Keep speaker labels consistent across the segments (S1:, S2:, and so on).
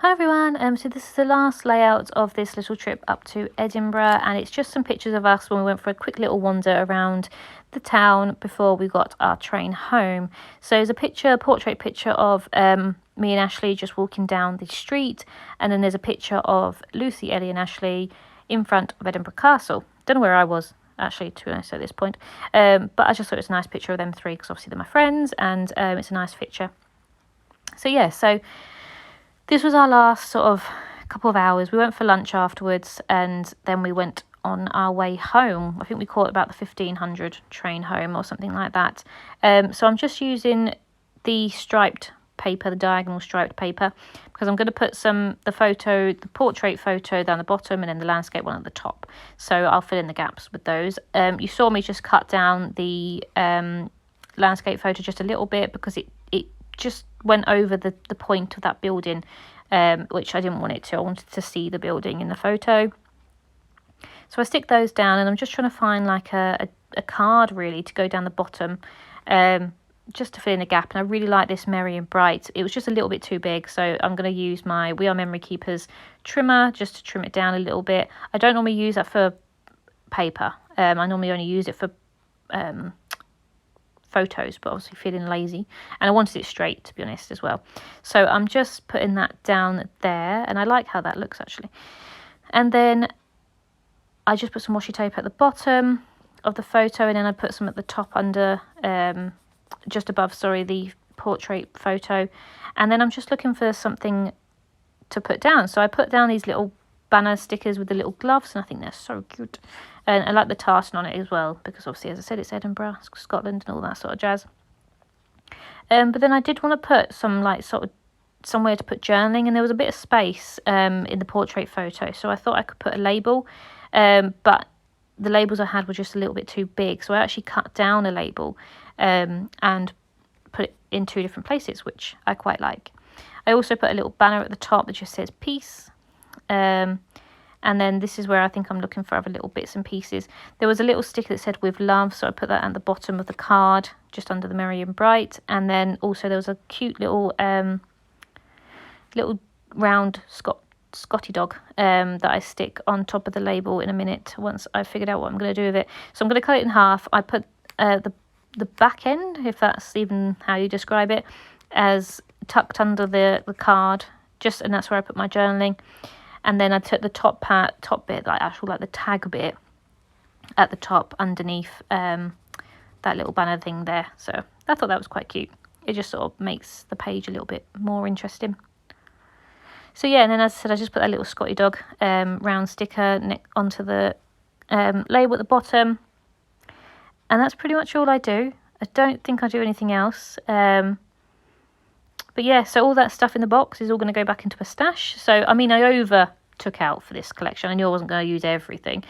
S1: Hi everyone, so this is the last layout of this little trip up to Edinburgh, and it's just some pictures of us when we went for a quick little wander around the town before we got our train home. So there's a portrait picture of me and Ashley just walking down the street, and then there's a picture of Lucy, Ellie and Ashley in front of Edinburgh Castle. Don't know where I was actually, to be honest, at this point, but I just thought it was a nice picture of them three because obviously they're my friends, and it's a nice picture. So yeah, this was our last sort of couple of hours. We went for lunch afterwards, and then we went on our way home. I think we caught about the 1500 train home or something like that. So I'm just using the striped paper, the diagonal striped paper, because I'm going to put the portrait photo down the bottom and then the landscape one at the top. So I'll fill in the gaps with those. You saw me just cut down the landscape photo just a little bit because it just went over the point of that building, which I didn't want it to. I wanted to see the building in the photo. So I stick those down, and I'm just trying to find like a card really to go down the bottom, just to fill in a gap. And I really like this Merry and Bright. It was just a little bit too big, so I'm going to use my We Are Memory Keepers trimmer just to trim it down a little bit. I don't normally use that for paper. I normally only use it for photos, but obviously feeling lazy, and I wanted it straight, to be honest, as well. So I'm just putting that down there, and I like how that looks actually. And then I just put some washi tape at the bottom of the photo, and then I put some at the top under, just above, sorry, the portrait photo. And then I'm just looking for something to put down, so I put down these little banner stickers with the little gloves, and I think they're so cute. And I like the tartan on it as well, because obviously, as I said, it's Edinburgh, Scotland, and all that sort of jazz. But then I did want to put some somewhere to put journaling, and there was a bit of space in the portrait photo, so I thought I could put a label, but the labels I had were just a little bit too big, so I actually cut down a label and put it in two different places, which I quite like. I also put a little banner at the top that just says peace. And then this is where I think I'm looking for other little bits and pieces. There was a little sticker that said with love, so I put that at the bottom of the card, just under the Merry and Bright. And then also there was a cute little round Scotty dog that I stick on top of the label in a minute once I've figured out what I'm going to do with it. So I'm going to cut it in half. I put the back end, if that's even how you describe it, as tucked under the card, and that's where I put my journaling. And then I took the top bit, like the tag bit at the top underneath that little banner thing there. So I thought that was quite cute. It just sort of makes the page a little bit more interesting. So yeah, and then as I said, I just put that little Scotty dog round sticker onto the label at the bottom. And that's pretty much all I do. I don't think I do anything else. But yeah, so all that stuff in the box is all going to go back into a stash. So, I mean, I took out for this collection. I knew I wasn't going to use everything.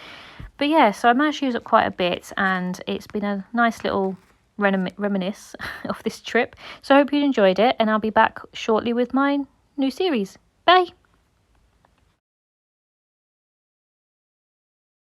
S1: But yeah, so I managed to use up quite a bit, and it's been a nice little reminisce of this trip. So I hope you enjoyed it, and I'll be back shortly with my new series. Bye!